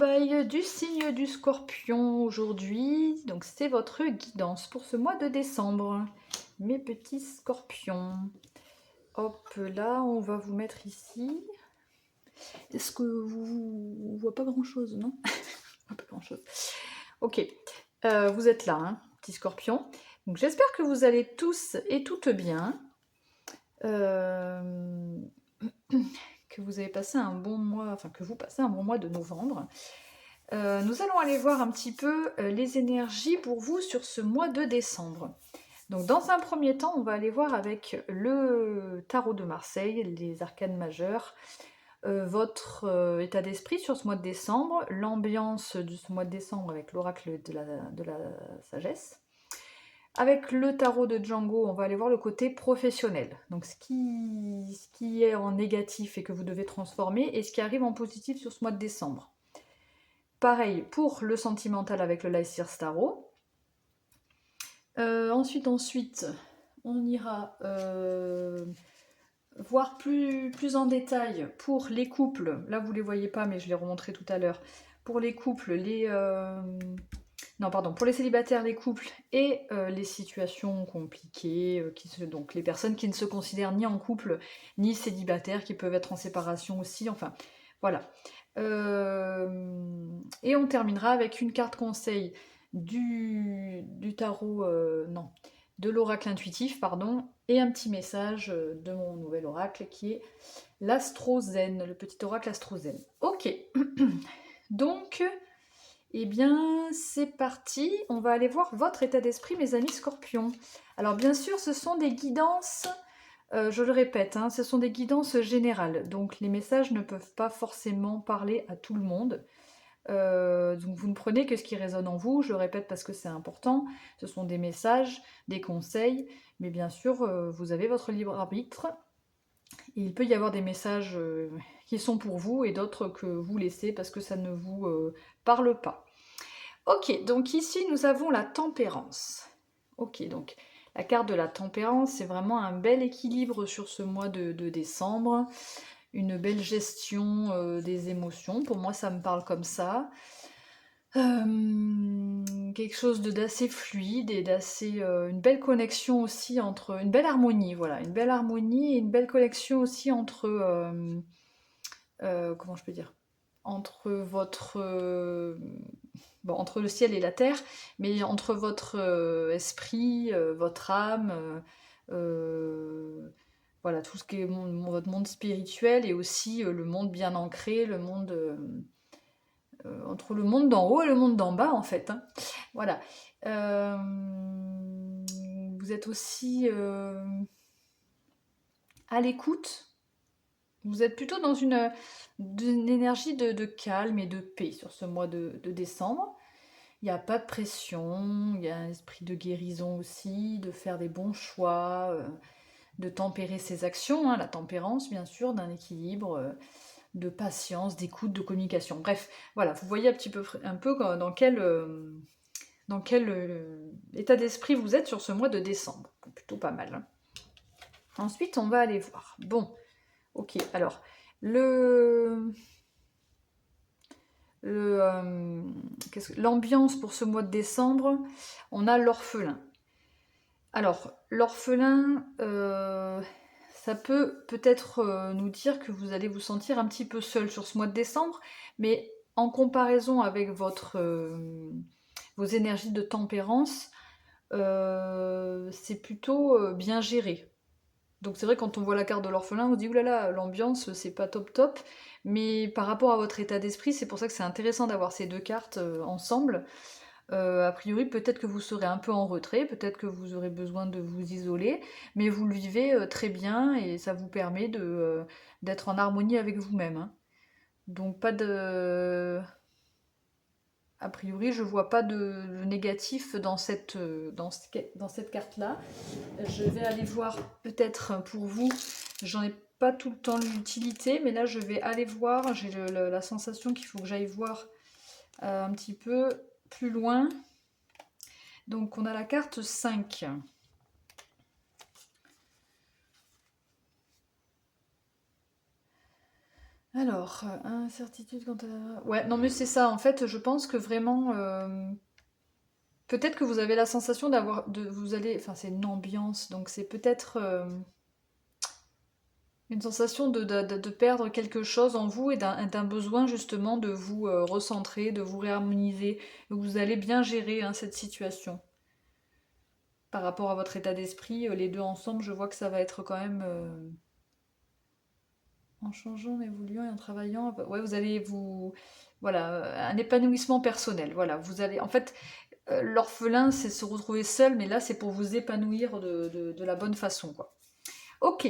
cobayes du signe du Scorpion aujourd'hui. Donc c'est votre guidance pour ce mois de décembre, mes petits scorpions. Hop là, on va vous mettre ici. Est-ce que vous voyez pas grand chose, non? Pas grand chose. Ok, vous êtes là, hein, petits scorpions. Donc j'espère que vous allez tous et toutes bien. Que vous avez passé un bon mois, enfin que vous passez un bon mois de novembre. Nous allons aller voir un petit peu les énergies pour vous sur ce mois de décembre. Donc dans un premier temps, on va aller voir avec le tarot de Marseille, les arcanes majeures, votre état d'esprit sur ce mois de décembre, l'ambiance de ce mois de décembre avec l'oracle de la sagesse. Avec le tarot de Django, on va aller voir le côté professionnel. Donc ce qui est en négatif et que vous devez transformer, et ce qui arrive en positif sur ce mois de décembre. Pareil pour le sentimental avec le Lycir Tarot. Ensuite, on ira voir plus en détail pour les couples. Là, vous ne les voyez pas, mais je les remontrerai tout à l'heure. Pour les couples, pour les célibataires, les couples et les situations compliquées, donc les personnes qui ne se considèrent ni en couple ni célibataires, qui peuvent être en séparation aussi, enfin voilà. Et on terminera avec une carte conseil du tarot, de l'oracle intuitif, pardon, et un petit message de mon nouvel oracle qui est l'astrozen, le petit oracle astrozen. Ok, donc, eh bien, c'est parti, on va aller voir votre état d'esprit, mes amis scorpions. Alors bien sûr, ce sont des guidances, je le répète, hein, ce sont des guidances générales, donc les messages ne peuvent pas forcément parler à tout le monde. Donc vous ne prenez que ce qui résonne en vous, je le répète parce que c'est important, ce sont des messages, des conseils, mais bien sûr vous avez votre libre arbitre. Et il peut y avoir des messages qui sont pour vous et d'autres que vous laissez parce que ça ne vous parle pas. Ok, donc ici nous avons la tempérance. Ok, donc la carte de la tempérance, c'est vraiment un bel équilibre sur ce mois de décembre. Une belle gestion des émotions, pour moi ça me parle comme ça. Quelque chose d'assez fluide et une belle connexion aussi entre... Une belle harmonie, voilà. Une belle harmonie et une belle connexion aussi entre... comment je peux dire? Entre votre... entre le ciel et la terre, mais entre votre esprit, votre âme... voilà, tout ce qui est votre monde spirituel et aussi le monde bien ancré, le monde... entre le monde d'en haut et le monde d'en bas, en fait. Hein. Voilà. Vous êtes aussi à l'écoute. Vous êtes plutôt dans une énergie de calme et de paix sur ce mois de décembre. Il n'y a pas de pression, il y a un esprit de guérison aussi, de faire des bons choix, de tempérer ses actions, hein, la tempérance bien sûr, d'un équilibre, de patience, d'écoute, de communication. Bref, voilà, vous voyez un peu dans quel état d'esprit vous êtes sur ce mois de décembre. Plutôt pas mal. Hein. Ensuite, on va aller voir. Bon, ok, alors, l'ambiance pour ce mois de décembre, on a l'orphelin. Alors, l'orphelin, ça peut peut-être nous dire que vous allez vous sentir un petit peu seul sur ce mois de décembre, mais en comparaison avec vos énergies de tempérance, c'est plutôt bien géré. Donc c'est vrai, quand on voit la carte de l'orphelin, on se dit oulala, l'ambiance c'est pas top top, mais par rapport à votre état d'esprit, c'est pour ça que c'est intéressant d'avoir ces deux cartes ensemble. A priori, peut-être que vous serez un peu en retrait, peut-être que vous aurez besoin de vous isoler, mais vous le vivez très bien et ça vous permet d'être en harmonie avec vous-même. Hein. Donc pas de... A priori, je vois pas de négatif dans cette carte-là. Je vais aller voir peut-être pour vous, j'en ai pas tout le temps l'utilité, mais là je vais aller voir, j'ai la sensation qu'il faut que j'aille voir un petit peu plus loin. Donc on a la carte 5. Alors, incertitude quant à... Ouais, non mais c'est ça, en fait, je pense que vraiment... peut-être que vous avez la sensation d'avoir... vous allez... Enfin, c'est une ambiance, donc c'est peut-être une sensation de perdre quelque chose en vous et d'un besoin justement de vous recentrer, de vous réharmoniser. Vous allez bien gérer hein, cette situation. Par rapport à votre état d'esprit, les deux ensemble, je vois que ça va être quand même... en changeant, en évoluant et en travaillant, ouais, vous allez vous... Voilà, un épanouissement personnel. Voilà, vous allez... En fait, l'orphelin, c'est se retrouver seul, mais là, c'est pour vous épanouir de la bonne façon, quoi. Ok.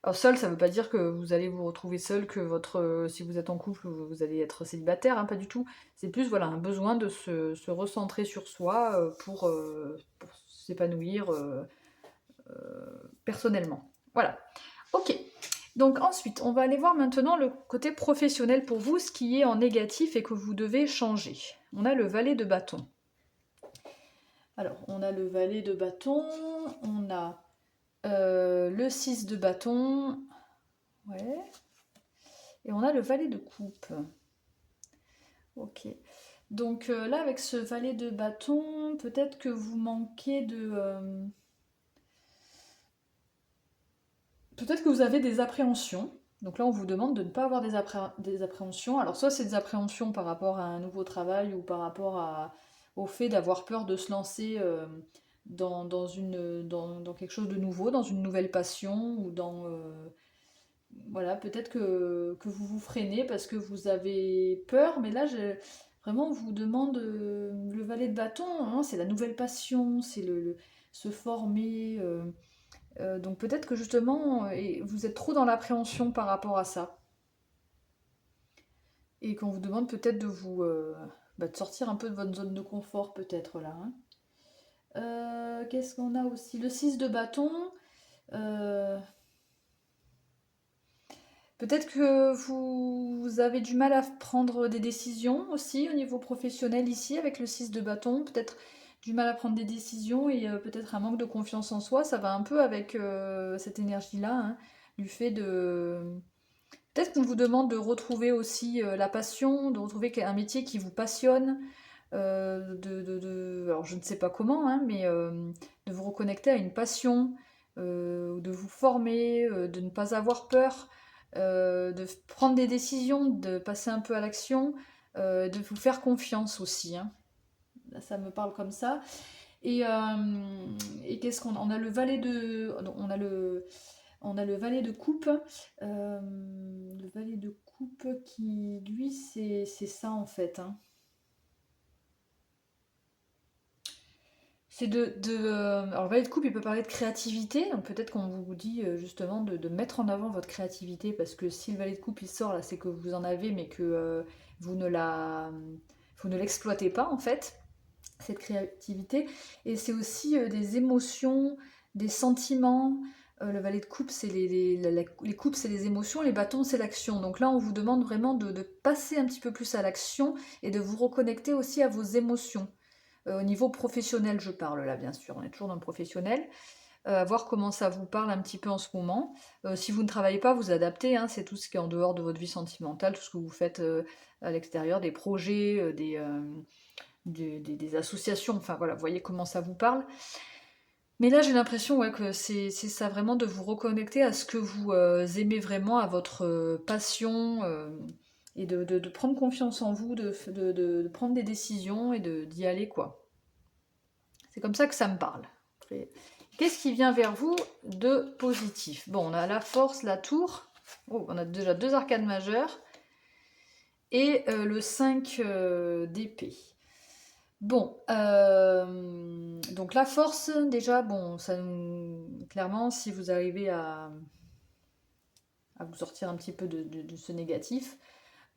Alors seul, ça ne veut pas dire que vous allez vous retrouver seul, que votre, si vous êtes en couple, vous allez être célibataire, hein, pas du tout. C'est plus voilà un besoin de se recentrer sur soi pour s'épanouir personnellement. Voilà. Ok. Donc ensuite, on va aller voir maintenant le côté professionnel pour vous, ce qui est en négatif et que vous devez changer. On a le valet de bâton. Alors, on a le valet de bâton, on a le 6 de bâton, ouais, et on a le valet de coupe. Ok. Donc là, avec ce valet de bâton, peut-être que vous manquez de... peut-être que vous avez des appréhensions. Donc là, on vous demande de ne pas avoir des appréhensions. Alors soit c'est des appréhensions par rapport à un nouveau travail ou par rapport au fait d'avoir peur de se lancer dans quelque chose de nouveau, dans une nouvelle passion ou dans... voilà, peut-être que vous vous freinez parce que vous avez peur, mais là, vraiment, on vous demande le valet de bâton, hein, c'est la nouvelle passion, c'est se former. Donc peut-être que justement, vous êtes trop dans l'appréhension par rapport à ça. Et qu'on vous demande peut-être de vous de sortir un peu de votre zone de confort, peut-être là. Hein. Qu'est-ce qu'on a aussi? Le 6 de bâton. euh, Peut-être que vous avez du mal à prendre des décisions aussi au niveau professionnel ici avec le 6 de bâton. Peut-être du mal à prendre des décisions et peut-être un manque de confiance en soi. Ça va un peu avec cette énergie-là, hein, du fait de... Peut-être qu'on vous demande de retrouver aussi la passion, de retrouver un métier qui vous passionne, alors je ne sais pas comment, hein, mais de vous reconnecter à une passion, de vous former, de ne pas avoir peur, de prendre des décisions, de passer un peu à l'action, de vous faire confiance aussi. Hein. Là, ça me parle comme ça. Et, qu'est-ce qu'on a? On a le valet de... non, on a le valet de coupe. Le valet de coupe qui, lui, c'est ça en fait. Hein. C'est alors, le valet de coupe, il peut parler de créativité, donc peut-être qu'on vous dit justement de mettre en avant votre créativité, parce que si le valet de coupe il sort là, c'est que vous en avez, mais que vous ne la, vous ne l'exploitez pas en fait, cette créativité. Et c'est aussi des émotions, des sentiments. Le valet de coupe, c'est les coupes, c'est les émotions, les bâtons, c'est l'action. Donc là, on vous demande vraiment de passer un petit peu plus à l'action et de vous reconnecter aussi à vos émotions. Au niveau professionnel, je parle là, bien sûr, on est toujours dans le professionnel. Voir comment ça vous parle un petit peu en ce moment. Si vous ne travaillez pas, vous adaptez, hein, c'est tout ce qui est en dehors de votre vie sentimentale, tout ce que vous faites à l'extérieur, des projets, des associations, enfin voilà, vous voyez comment ça vous parle. Mais là, j'ai l'impression ouais, que c'est ça vraiment de vous reconnecter à ce que vous aimez vraiment, à votre passion, et de prendre confiance en vous, de prendre des décisions et d'y aller, quoi. C'est comme ça que ça me parle. Qu'est-ce qui vient vers vous de positif? Bon, on a la force, la tour. Oh, on a déjà deux arcades majeures. Et le 5 d'épée. Bon, donc la force, déjà, bon, clairement, si vous arrivez à vous sortir un petit peu de ce négatif,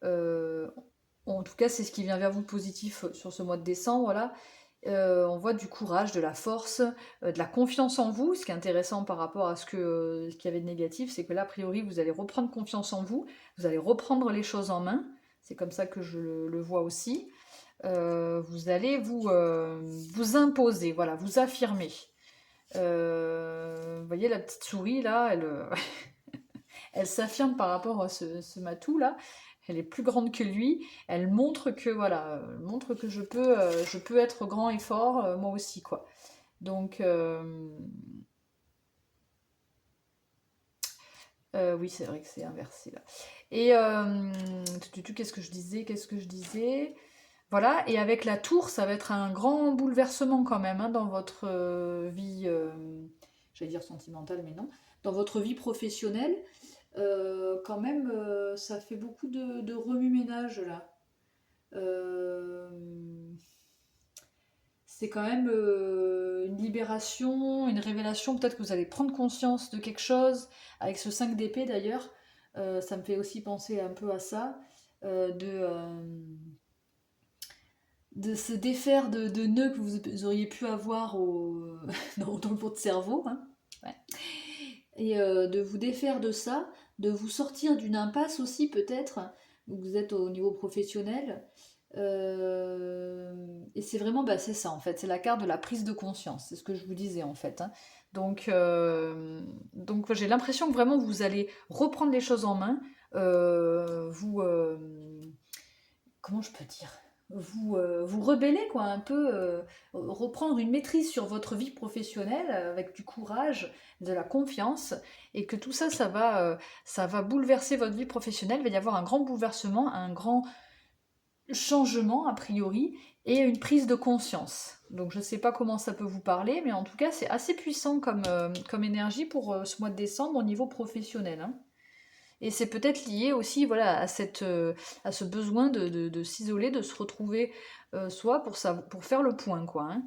en tout cas, c'est ce qui vient vers vous de positif sur ce mois de décembre, là. On voit du courage, de la force, de la confiance en vous. Ce qui est intéressant par rapport à ce qu'il y avait de négatif, c'est que là, a priori, vous allez reprendre confiance en vous, vous allez reprendre les choses en main. C'est comme ça que je le vois aussi. Vous allez vous imposer, voilà, vous affirmer. Vous voyez la petite souris là, elle, elle s'affirme par rapport à ce matou là. Elle est plus grande que lui. Elle montre que voilà, montre que je peux être grand et fort, moi aussi quoi. Donc oui, c'est vrai que c'est inversé là. Et qu'est-ce que je disais? Qu'est-ce que je disais? Voilà, et avec la tour, ça va être un grand bouleversement quand même hein, dans votre vie, j'allais dire sentimentale, mais non, dans votre vie professionnelle. Quand même, ça fait beaucoup de remue-ménage là. Euh, c'est quand même une libération, une révélation. Peut-être que vous allez prendre conscience de quelque chose. Avec ce 5 d'épée d'ailleurs, ça me fait aussi penser un peu à ça. De se défaire de nœuds que vous auriez pu avoir dans votre cerveau. Hein. Ouais. Et de vous défaire de ça, de vous sortir d'une impasse aussi peut-être, où vous êtes au niveau professionnel. Et c'est vraiment, bah, c'est ça en fait, c'est la carte de la prise de conscience, c'est ce que je vous disais en fait. Hein. Donc j'ai l'impression que vraiment vous allez reprendre les choses en main, comment je peux dire, vous rebeller quoi, un peu, reprendre une maîtrise sur votre vie professionnelle avec du courage, de la confiance, et que tout ça, ça va bouleverser votre vie professionnelle. Il va y avoir un grand bouleversement, un grand changement a priori, et une prise de conscience. Donc je ne sais pas comment ça peut vous parler, mais en tout cas c'est assez puissant comme énergie pour ce mois de décembre au niveau professionnel. Hein. Et c'est peut-être lié aussi voilà, à ce besoin de s'isoler, de se retrouver soi pour faire le point. Quoi, hein.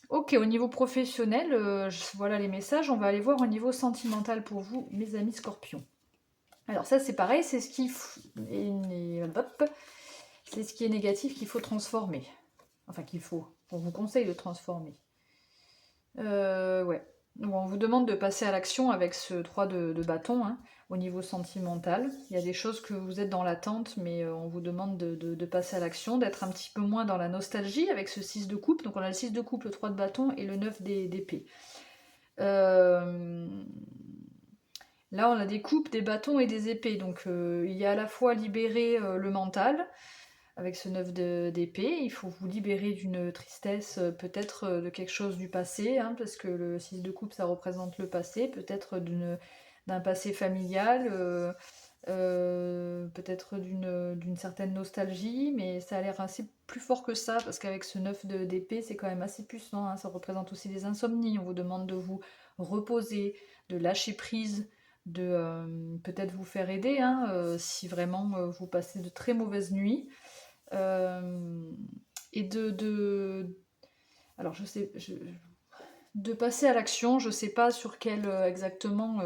Ok, au niveau professionnel, voilà les messages. On va aller voir au niveau sentimental pour vous, mes amis scorpions. Alors ça c'est pareil, c'est ce c'est ce qui est négatif qu'il faut transformer. Enfin qu'il faut, on vous conseille de transformer. Ouais. Bon, on vous demande de passer à l'action avec ce 3 de bâton hein, au niveau sentimental. Il y a des choses que vous êtes dans l'attente, mais on vous demande de passer à l'action, d'être un petit peu moins dans la nostalgie avec ce 6 de coupe. Donc on a le 6 de coupe, le 3 de bâton et le 9 d'épée. Là, on a des coupes, des bâtons et des épées. Donc il y a à la fois libérer le mental, avec ce 9 d'épée, il faut vous libérer d'une tristesse, peut-être de quelque chose du passé, hein, parce que le 6 de coupe, ça représente le passé, peut-être d'un passé familial, peut-être d'une certaine nostalgie, mais ça a l'air assez plus fort que ça, parce qu'avec ce 9 d'épée, c'est quand même assez puissant, hein, ça représente aussi des insomnies, on vous demande de vous reposer, de lâcher prise, de peut-être vous faire aider, hein, si vraiment vous passez de très mauvaises nuits. Euh, et alors de passer à l'action, je sais pas sur quel exactement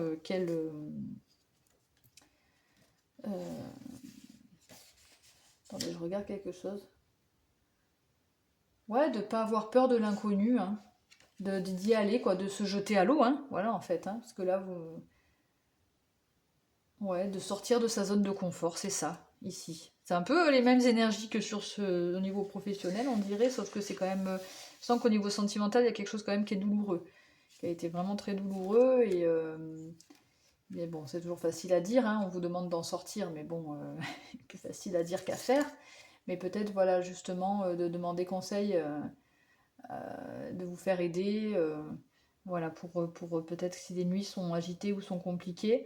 attendez, je regarde quelque chose. Ouais, de pas avoir peur de l'inconnu, hein, d'y aller quoi, de se jeter à l'eau, hein, voilà en fait, hein, parce que là vous, ouais, de sortir de sa zone de confort, c'est ça, ici. C'est un peu les mêmes énergies que au niveau professionnel, on dirait, sauf que c'est quand même. Je sens qu'au niveau sentimental, il y a quelque chose quand même qui est douloureux, qui a été vraiment très douloureux. Mais bon, c'est toujours facile à dire, hein, on vous demande d'en sortir, mais bon, plus facile à dire qu'à faire. Mais peut-être, voilà, justement, de demander conseil, de vous faire aider, voilà, pour peut-être si les nuits sont agitées ou sont compliquées.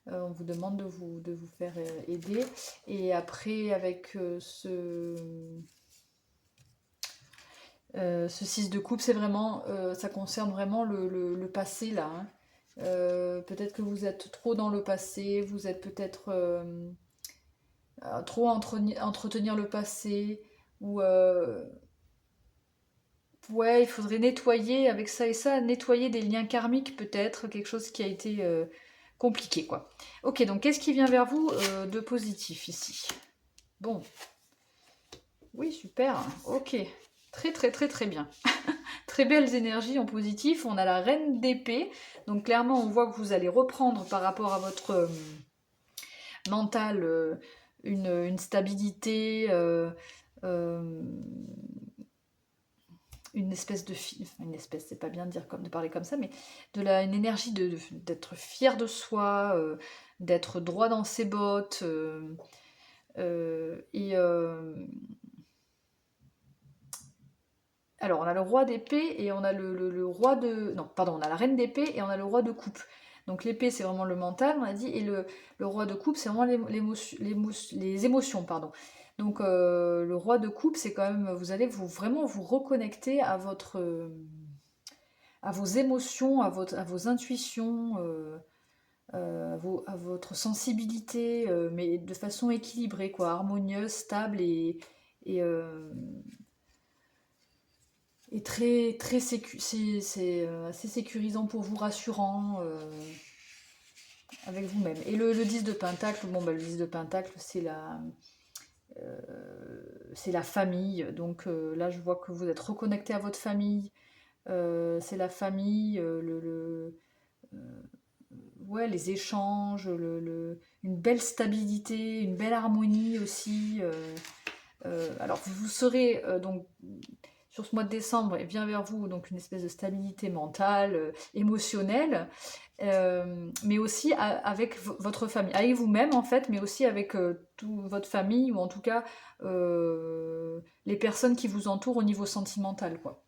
On vous demande de vous faire aider. Et après, avec ce 6 de coupe, c'est vraiment, ça concerne vraiment le passé là. Hein. Peut-être que vous êtes trop dans le passé, vous êtes peut-être trop à entretenir le passé, ou ouais, il faudrait nettoyer avec ça et ça, nettoyer des liens karmiques peut-être, quelque chose qui a été compliqué quoi. Ok, donc qu'est-ce qui vient vers vous de positif ici? Bon, oui, super, ok, très très très très bien. Très belles énergies en positif, on a la reine d'épée, donc clairement on voit que vous allez reprendre par rapport à votre mental une stabilité, euh, une espèce de... Enfin, une espèce, c'est pas bien de, dire de parler comme ça, mais une énergie d'être fier de soi, d'être droit dans ses bottes, et... alors, on a le roi d'épée et on a le roi de... Non, pardon, on a la reine d'épée et on a le roi de coupe. Donc l'épée, c'est vraiment le mental, on a dit, et le roi de coupe, c'est vraiment les émotions, pardon. Donc le roi de coupe, c'est quand même, vous allez vraiment vous reconnecter à à vos émotions, à vos intuitions, à votre sensibilité, mais de façon équilibrée, quoi, harmonieuse, stable et très, très c'est assez sécurisant pour vous, rassurant avec vous-même. Et le 10 de Pentacle, bon, bah, le 10 de Pentacle, c'est la famille. Donc là, je vois que vous êtes reconnecté à votre famille. C'est la famille, ouais, les échanges, une belle stabilité, une belle harmonie aussi. Alors, vous serez donc sur ce mois de décembre, il vient vers vous donc une espèce de stabilité mentale, émotionnelle, mais aussi avec votre famille, avec vous-même en fait, mais aussi avec toute votre famille, ou en tout cas les personnes qui vous entourent au niveau sentimental, quoi.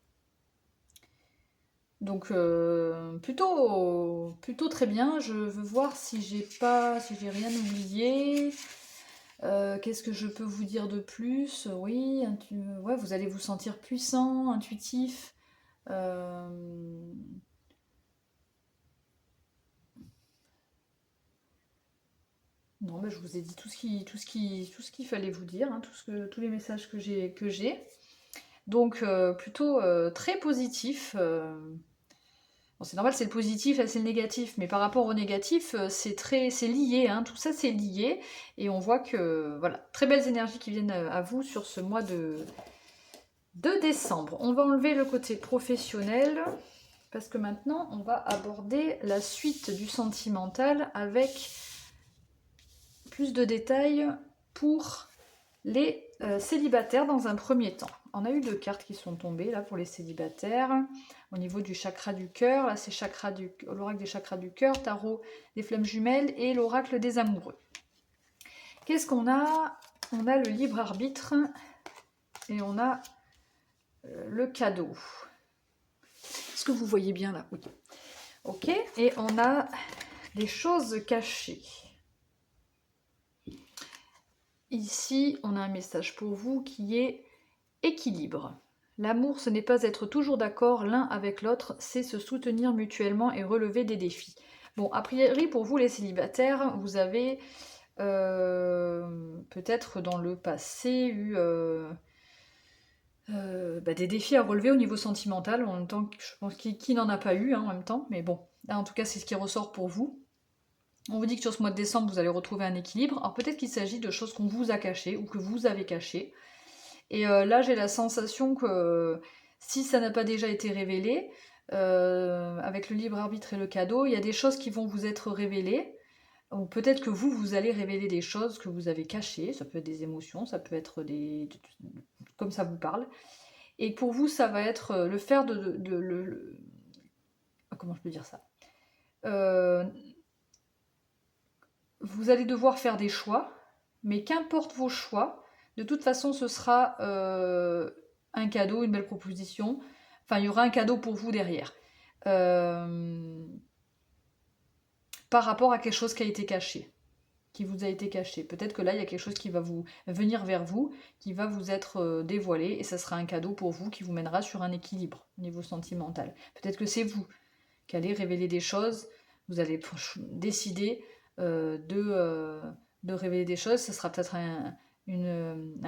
Donc plutôt très bien. Je veux voir si j'ai rien oublié. Qu'est-ce que je peux vous dire de plus? Oui, ouais, vous allez vous sentir puissant, intuitif. Euh, Non, mais je vous ai dit tout ce qu'il fallait vous dire, hein, tous les messages que j'ai. Donc plutôt très positif. Bon, c'est normal, c'est le positif, là c'est le négatif, mais par rapport au négatif, c'est lié, hein, tout ça c'est lié, et on voit que voilà, très belles énergies qui viennent à vous sur ce mois de décembre. On va enlever le côté professionnel, parce que maintenant on va aborder la suite du sentimental avec plus de détails pour les célibataires dans un premier temps. On a eu 2 cartes qui sont tombées là pour les célibataires. Au niveau du chakra du cœur, là c'est l'oracle des chakras du cœur, tarot des flammes jumelles et l'oracle des amoureux. Qu'est-ce qu'on a? On a le libre arbitre et on a le cadeau. Est-ce que vous voyez bien là? Oui. Ok, et on a des choses cachées. Ici, on a un message pour vous qui est équilibre. L'amour, ce n'est pas être toujours d'accord l'un avec l'autre, c'est se soutenir mutuellement et relever des défis. Bon, a priori, pour vous les célibataires, vous avez peut-être dans le passé eu des défis à relever au niveau sentimental, en même temps que je pense qui n'en a pas eu, hein, en même temps, mais bon, là, en tout cas, c'est ce qui ressort pour vous. On vous dit que sur ce mois de décembre, vous allez retrouver un équilibre. Alors peut-être qu'il s'agit de choses qu'on vous a cachées ou que vous avez cachées. Et là, j'ai la sensation que si ça n'a pas déjà été révélé, avec le libre arbitre et le cadeau, il y a des choses qui vont vous être révélées. Ou peut-être que vous allez révéler des choses que vous avez cachées. Ça peut être des émotions, ça peut être comme ça vous parle. Et pour vous, ça va être le faire comment je peux dire ça? Vous allez devoir faire des choix, mais qu'importe vos choix, de toute façon, ce sera un cadeau, une belle proposition. Enfin, il y aura un cadeau pour vous derrière. Par rapport à quelque chose qui a été caché, qui vous a été caché. Peut-être que là, il y a quelque chose qui va vous venir vers vous, qui va vous être dévoilé, et ça sera un cadeau pour vous qui vous mènera sur un équilibre au niveau sentimental. Peut-être que c'est vous qui allez révéler des choses, vous allez décider de révéler des choses. Ce sera peut-être un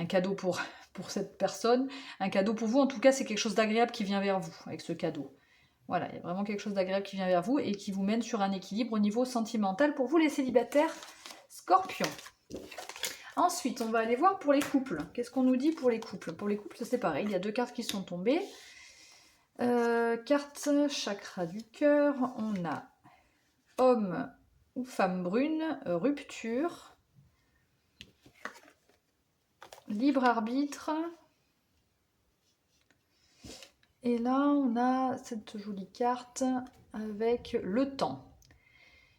cadeau pour cette personne, un cadeau pour vous. En tout cas, c'est quelque chose d'agréable qui vient vers vous avec ce cadeau. Voilà, il y a vraiment quelque chose d'agréable qui vient vers vous et qui vous mène sur un équilibre au niveau sentimental pour vous les célibataires Scorpion. Ensuite, on va aller voir pour les couples. Qu'est-ce qu'on nous dit pour les couples? Pour les couples, c'est pareil, il y a 2 cartes qui sont tombées. Carte chakra du cœur, on a homme ou femme brune, rupture, libre arbitre Et là, on a cette jolie carte avec le temps.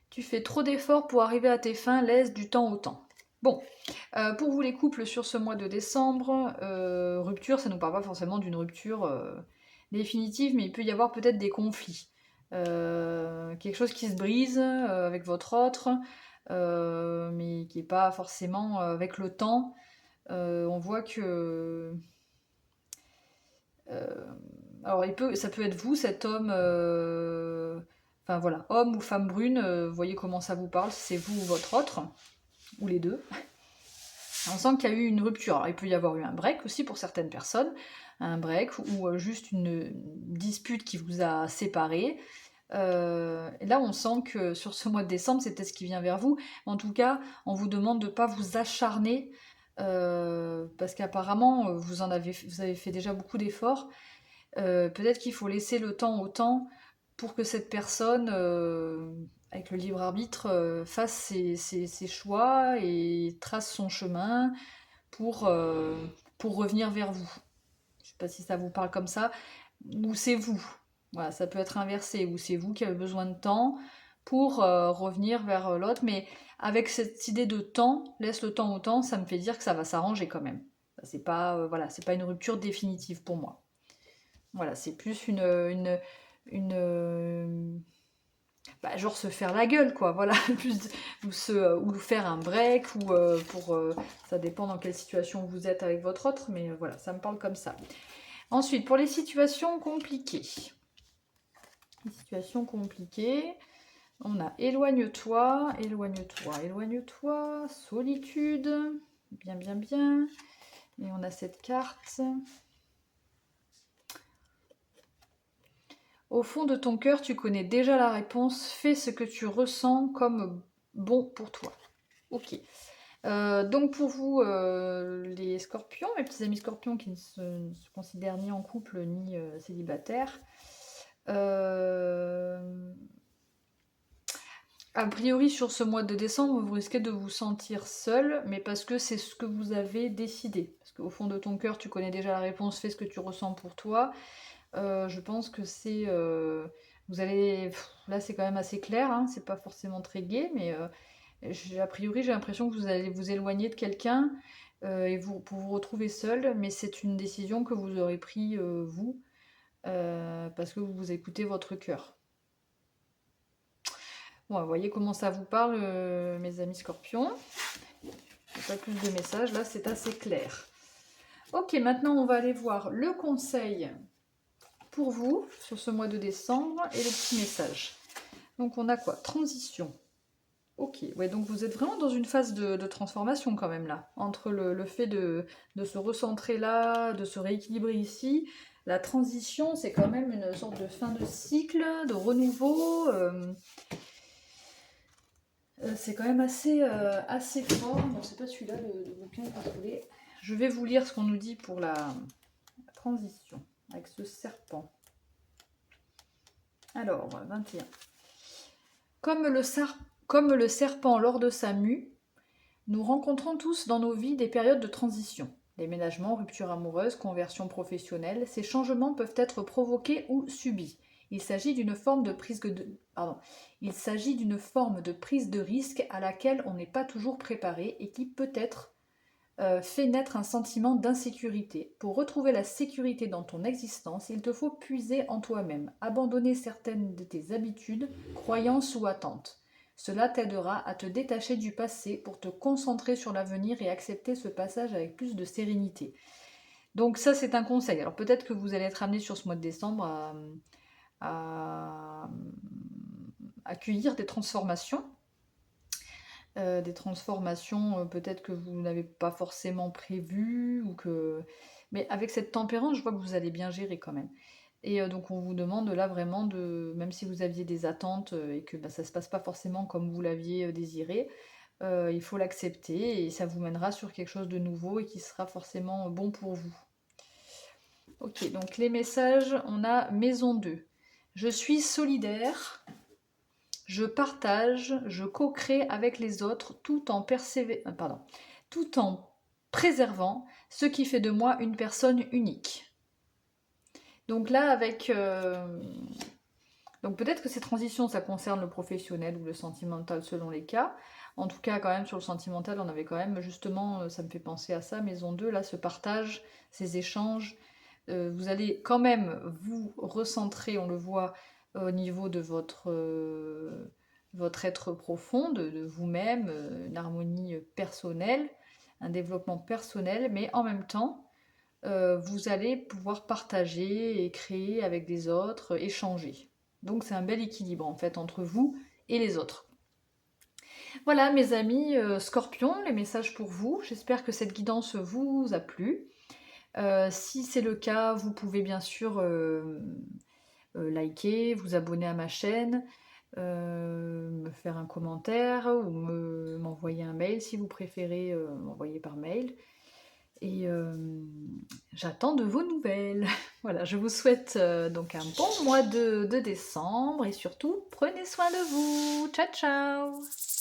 Tu fais trop d'efforts pour arriver à tes fins, laisse du temps au temps. Bon, pour vous les couples sur ce mois de décembre, rupture, ça ne nous parle pas forcément d'une rupture définitive, mais il peut y avoir peut-être des conflits. Quelque chose qui se brise avec votre autre, mais qui n'est pas forcément avec le temps. On voit que... alors ça peut être vous, cet homme... enfin voilà, homme ou femme brune, vous voyez comment ça vous parle, si c'est vous ou votre autre, ou les deux. On sent qu'il y a eu une rupture. Alors, il peut y avoir eu un break aussi pour certaines personnes, un break ou juste une dispute qui vous a séparés. Et là, on sent que sur ce mois de décembre, c'est peut-être ce qui vient vers vous. En tout cas, on vous demande de ne pas vous acharner parce qu'apparemment, vous avez fait déjà beaucoup d'efforts. Peut-être qu'il faut laisser le temps au temps pour que cette personne, avec le libre arbitre, fasse ses choix et trace son chemin pour revenir vers vous. Je ne sais pas si ça vous parle comme ça, ou c'est vous. Voilà, ça peut être inversé, ou c'est vous qui avez besoin de temps pour revenir vers l'autre, mais avec cette idée de temps, laisse le temps au temps, ça me fait dire que ça va s'arranger quand même. C'est pas, voilà, c'est pas une rupture définitive pour moi. Voilà, c'est plus genre se faire la gueule, quoi. Voilà, ou faire un break, ou ça dépend dans quelle situation vous êtes avec votre autre, mais voilà, ça me parle comme ça. Ensuite, pour les situations compliquées. Les situations compliquées, on a éloigne-toi, éloigne-toi, éloigne-toi, solitude, bien, bien, bien. Et on a cette carte. Au fond de ton cœur, tu connais déjà la réponse. Fais ce que tu ressens comme bon pour toi. Ok. Donc pour vous, les scorpions, mes petits amis scorpions qui ne se considèrent ni en couple ni célibataires, a priori sur ce mois de décembre, vous risquez de vous sentir seul, mais parce que c'est ce que vous avez décidé. Parce qu'au fond de ton cœur, tu connais déjà la réponse, fais ce que tu ressens pour toi. Je pense que c'est... vous allez... Là, c'est quand même assez clair, hein, c'est pas forcément très gai, mais a priori, j'ai l'impression que vous allez vous éloigner de quelqu'un et pour vous retrouver seul, mais c'est une décision que vous aurez prise, vous, parce que vous écoutez votre cœur. Bon, vous voyez comment ça vous parle, mes amis scorpions. Pas plus de messages, là, c'est assez clair. Ok, maintenant, on va aller voir le conseil pour vous sur ce mois de décembre et le petit message. Donc on a quoi? Transition. Ok, ouais, donc vous êtes vraiment dans une phase de transformation quand même là. Entre le fait de se recentrer là, de se rééquilibrer ici, la transition c'est quand même une sorte de fin de cycle, de renouveau. C'est quand même assez fort. Bon, c'est pas celui-là le bouquin que je voulais. Je vais vous lire ce qu'on nous dit pour la transition avec ce serpent. Alors, 21. Comme le serpent lors de sa mue, nous rencontrons tous dans nos vies des périodes de transition. Déménagement, rupture amoureuse, conversion professionnelle, ces changements peuvent être provoqués ou subis. Il s'agit d'une forme de prise de risque à laquelle on n'est pas toujours préparé et qui peut-être fait naître un sentiment d'insécurité. Pour retrouver la sécurité dans ton existence, il te faut puiser en toi-même, abandonner certaines de tes habitudes, croyances ou attentes. Cela t'aidera à te détacher du passé pour te concentrer sur l'avenir et accepter ce passage avec plus de sérénité. Donc ça, c'est un conseil. Alors peut-être que vous allez être amené sur ce mois de décembre à accueillir des transformations. Peut-être que vous n'avez pas forcément prévues, mais avec cette tempérance, je vois que vous allez bien gérer quand même. Et donc on vous demande là vraiment même si vous aviez des attentes et que ça ne se passe pas forcément comme vous l'aviez désiré, il faut l'accepter et ça vous mènera sur quelque chose de nouveau et qui sera forcément bon pour vous. Ok, donc les messages, on a maison 2. Je suis solidaire. Je partage, je co-crée avec les autres tout en préservant ce qui fait de moi une personne unique. Donc là, donc peut-être que ces transitions, ça concerne le professionnel ou le sentimental selon les cas. En tout cas, quand même, sur le sentimental, on avait quand même, justement, ça me fait penser à ça, maison 2 là, ce partage, ces échanges. Vous allez quand même vous recentrer, on le voit, au niveau de votre être profond, de vous-même, une harmonie personnelle, un développement personnel, mais en même temps, vous allez pouvoir partager et créer avec des autres, échanger. Donc c'est un bel équilibre en fait entre vous et les autres. Voilà mes amis scorpions, les messages pour vous. J'espère que cette guidance vous a plu. Si c'est le cas, vous pouvez bien sûr liker, vous abonner à ma chaîne, me faire un commentaire ou m'envoyer un mail si vous préférez m'envoyer par mail. Et j'attends de vos nouvelles. Voilà, je vous souhaite donc un bon mois de décembre et surtout, prenez soin de vous. Ciao, ciao!